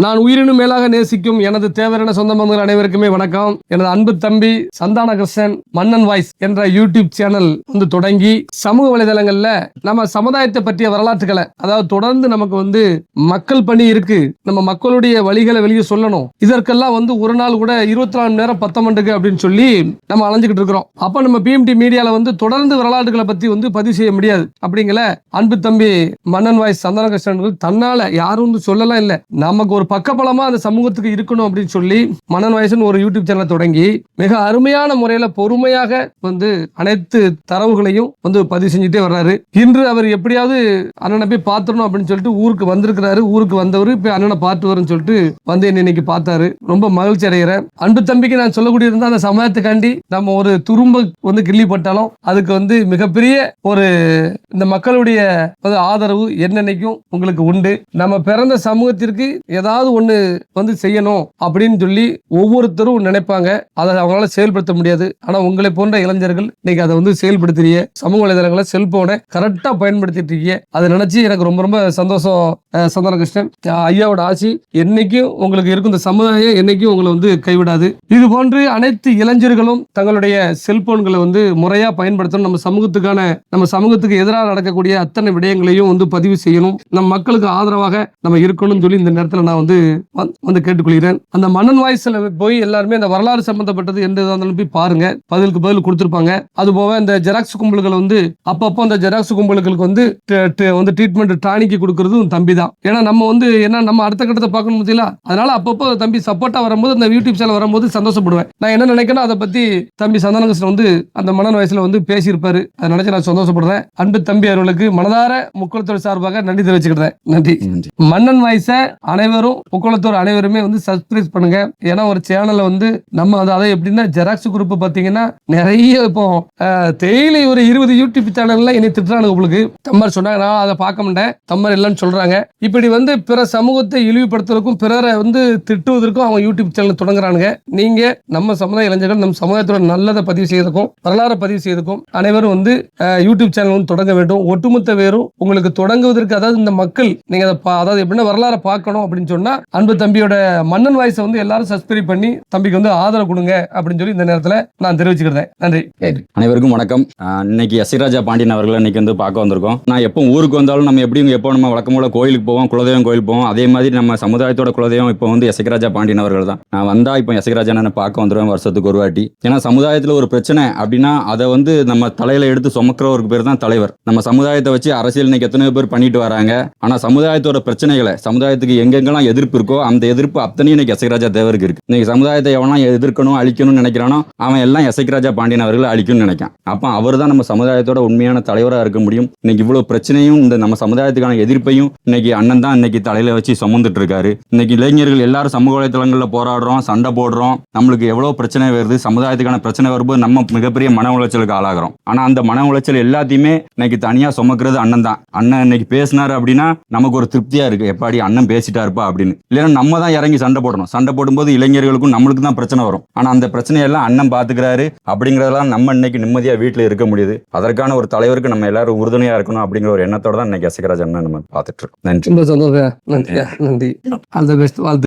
நான் உயிரினும் மேலாக நேசிக்கும் எனது தேவரான சொந்த பந்தங்கள் அனைவருக்குமே வணக்கம். எனது அன்பு தம்பி சந்தான கிருஷ்ணன் மன்னன் வாய்ஸ் என்ற யூடியூப் சேனல் தொடங்கி சமூக வலைதளங்கள்ல நம்ம சமுதாயத்தை பற்றிய வரலாற்றுகளை, அதாவது தொடர்ந்து நமக்கு மக்கள் பணி இருக்கு, நம்ம மக்களுடைய வழிகளை வெளியே சொல்லணும். இதற்கெல்லாம் ஒரு நாள் கூட 24 மணி நேரம் 10 மண்டுக்கு அப்படின்னு சொல்லி நம்ம அலைஞ்சுக்கிட்டு இருக்கிறோம். அப்ப நம்ம பிஎம்டி மீடியால தொடர்ந்து வரலாற்றுகளை பத்தி பதிவு செய்ய முடியாது. அப்படிங்கல அன்பு தம்பி மன்னன் வாய்ஸ் சந்தான கிருஷ்ணன் தன்னால யாரும் சொல்லலாம் இல்ல, நமக்கு ஒரு பக்கபலமா அந்த சமூகத்துக்கு இருக்கணும் அப்படின்னு சொல்லி மன்னன் வாய்ஸ்னு ஒரு யூடியூப் சேனலை தொடங்கி மிக அருமையான முறையில பொறுமையாக அனைத்து தரவுகளையும் பதிவு செஞ்சுட்டே வர்றாரு. இன்று அவர் எப்படியாவது அண்ணனை போய் பார்த்துடணும் அப்படின்னு சொல்லிட்டு ஊருக்கு வந்திருக்கிறாரு. ஊருக்கு வந்தவர் இப்ப அண்ணனை பார்த்து வரும்னு சொல்லிட்டு என்ன இன்னைக்கு பார்த்தாரு. ரொம்ப மகிழ்ச்சி அடைகிறேன். அன்பு தம்பிக்கு நான் சொல்லக்கூடிய இருந்தா அந்த சமயத்துக்காண்டி நம்ம ஒரு துரும்ப கிள்ளிப்பட்டாலும் அதுக்கு மிகப்பெரிய ஒரு இந்த மக்களுடைய ஆதரவு என்னன்னைக்கும் உங்களுக்கு உண்டு. நம்ம பிறந்த சமூகத்திற்கு ஏதாவது ஒண்ணு செய்யணும் அப்படின்னு சொல்லி ஒவ்வொருத்தரும் நினைப்பாங்க. அதை அவங்களால செயல்படுத்த முடியாது. ஆனா உங்களை போன்ற இளைஞர்கள் இன்னைக்கு அதை செயல்படுத்துறீங்க. சமூக வலைதளங்களை செல்போனை கரெக்டா பயன்படுத்திட்டு இருக்கீங்க. அதை நினைச்சு எனக்கு ரொம்ப ரொம்ப சந்தோஷம். சந்தான கிருஷ்ணன் ஐயாவோட ஆசி என்னைக்கும் உங்களுக்கு இருக்கும். இந்த சமுதாயம் என்னைக்கும் உங்களை கைவிடாது. இது போன்று அனைத்து இளைஞர்களும் தங்களுடைய செல்போன்களை முறையா பயன்படுத்தணும். நம்ம சமூகத்துக்கு எதிராக நடக்கக்கூடிய அத்தனை விடயங்களையும் பதிவு செய்யணும். நம்ம மக்களுக்கு ஆதரவாக நம்ம இருக்கணும்னு சொல்லி இந்த நேரத்தில் நான் கேட்டுக்கொள்கிறேன். அந்த மன்னன் வாய்ஸ்ல போய் எல்லாருமே அந்த வரலாறு சம்பந்தப்பட்டது எந்த இருந்தாலும் போய் பாருங்க. பதிலுக்கு பதில் கொடுத்திருப்பாங்க. அது போக இந்த ஜெராக்ஸ் கும்பல்கள் அப்பப்போ அந்த ஜெராக்ஸ் கும்பல்களுக்கு ட்ரீட்மெண்ட் டானிக்கு கொடுக்கறதும் தம்பி தான். ஏன்னா நம்ம அடுத்த கட்டத்தை பார்க்கணும் முடியல. அதனால அப்பப்போ தம்பி சப்போர்ட்டா வரும்போது அந்த யூடியூப் சேனல் வரும்போது சந்தோஷப்படுவேன். நான் என்ன நினைக்கிறேன் அதை பத்தி தம்பி சந்தான கிருஷ்ணன் அந்த மன்னன் வாய்ஸ்ல பேசியிருப்பாரு. அதை நினைச்சு நான் சந்தோஷப்படுறேன். அன்பு தம்பி அவர்களுக்கு மனதார முக்குளத்தோர் சார்பாக நன்றி தெரிவிச்சுக்கிறேன். நன்றி. மன்னன் வாய்ஸ அனைவரும் முக்குளத்தோர் அனைவருமே சப்ஸ்கிரைப் பண்ணுங்க. ஏன்னா ஒரு சேனல்ல நம்ம அதை எப்படின்னா ஜெராக்ஸ் குரூப் பாத்தீங்கன்னா நிறைய இப்போ டெய்லி ஒரு 20 யூடியூப் சேனல்ல என்னை திட்டுறாங்க. உங்களுக்கு தம்மர் சொன்னாங்க, நான் அதை பார்க்க மாட்டேன், தம்மர் இல்லைன்னு சொல்றாங்க. இப்படி பிற சமூகத்தை இழிவுபடுத்துவதற்கும் பிறரை திட்டுவதற்கும் அவங்க யூடியூப் சேனல் தொடங்குறானுங்க. நீங்க நம்ம சமுதாய இளைஞர்கள் நம்ம சமுதாயத்தோட நல்லதை பதிவு செய்யறதுக்கும் வரலாறு பதிவு செய்யறதுக்கும் அனைவரும் யூடியூப் சேனல் தொடங்க வேண்டும். ஒட்டுமொத்த வேறும் உங்களுக்கு தொடங்குவதற்கு, அதாவது இந்த மக்கள் நீங்க அதாவது எப்படின்னா வரலாறு பார்க்கணும் அப்படின்னு சொன்னா அன்பு தம்பியோட மன்னன் வாய்ஸ் எல்லாரும் சப்ஸ்கிரைப் பண்ணி தம்பிக்கு ஆதரவு கொடுங்க அப்படின்னு சொல்லி இந்த நேரத்தில் நான் தெரிவிச்சுக்கிறேன். நன்றி. அனைவருக்கும் வணக்கம். இன்னைக்கு எஸ்ராஜா பாண்டியன் அவர்கள் இன்னைக்கு பார்க்க வந்திருக்கோம். நான் எப்போ ஊருக்கு வந்தாலும் நம்ம எப்போ நம்ம வழக்கம்போல கோயிலுக்கு போவோம், குலதெய்வம் கோயில் போவோம். அதே மாதிரி நம்ம சமுதாயத்தோட குலதெய்வம் இப்போ எஸ்ராஜா பாண்டியன் அவர்கள் தான். நான் வந்தா இப்போ எஸ்ராஜா பார்க்க வந்துடுவேன் வருஷத்துக்கு ஒரு வாட்டி. ஏன்னா சமுதாயத்தில் ஒரு பிரச்சனை அப்படின்னா அதை நம்ம தலையில எடுத்து சுமக்கிறவருக்கு பேர் தான் தலைவர். நம்ம சமுதாயத்தை வச்சு அரசியல் இன்னைக்கு எத்தனையோ பேர் பண்ணிட்டு வராங்க. ஆனா சமுதாயத்தோட பிரச்சனைகளை, சமுதாயத்துக்கு எங்கெங்கெல்லாம் எதிர்ப்பு இருக்கோ அந்த எதிர்ப்பு அத்தனையும் இன்னைக்கு எஸ்ராஜா தேவருக்கு இருக்கு. இன்னைக்கு சமுதாயத்தை எவனா எதிர்க்கணும் அழிக்கணும்னு நினைக்கிறானோ அவன் எல்லாம் எஸ்ராஜா பாண்டியன் அவர்களை அழிக்கணும்னு நினைக்கான். அப்ப அவர் தான் நம்ம சமுதாயத்தோட உண்மையான தலைவராக இருக்க முடியும். இன்னைக்கு இவ்வளவு பிரச்சனையும் இந்த நம்ம சமுதாயத்துக்கான எதிர்ப்பையும் இன்னைக்கு அண்ணன் தான் இன்னைக்கு தலையில வச்சு சுமந்துட்டு இருக்காரு. இன்னைக்கு இளைஞர்கள் எல்லாரும் சமூக வலைதளங்கள்ல போராடுறோம், சண்டை போடுறோம். நம்மளுக்கு எவ்வளவு பிரச்சனை வருது, சமுதாயத்துக்கான பிரச்சனை வரும்போது நம்ம மிகப்பெரிய மன உளைச்சலுக்கு ஆளாகிறோம். ஆனா அந்த மன உளைச்சல் எல்லாத்தையுமே இன்னைக்கு தனியா சுமக்கிறது அண்ணன் தான். அண்ணன் இன்னைக்கு பேசினாரு அப்படின்னா நமக்கு ஒரு திருப்தியா இருக்கு. எப்பாடி அண்ணன் பேசிட்டா இருப்பா அப்படின்னு. இல்லைன்னா நம்ம தான் இறங்கி சண்டை போடணும். சண்டை போடும்போது இளைஞர்களுக்கும் நம்மளுக்கு தான் பிரச்சனை வரும். ஆனா அந்த பிரச்சனையெல்லாம் அண்ணன் பாத்துக்கிறாரு. அப்படிங்கறதெல்லாம் நம்ம இன்னைக்கு நிம்மதியா வீட்டுல இருக்க முடியுது. அதற்கான ஒரு தலைவருக்கு நம்ம எல்லாரும் உறுதுணையா இருக்கணும் அப்படிங்கிற ஒரு எண்ணத்தோட தான் இன்னைக்கு எஸ்ராஜா அண்ணன் நம்ம பார்த்துட்டு இருக்கோம். நன்றி. ரொம்ப சந்தோஷம். நன்றி. நன்றி. All the best. வாழ்த்து.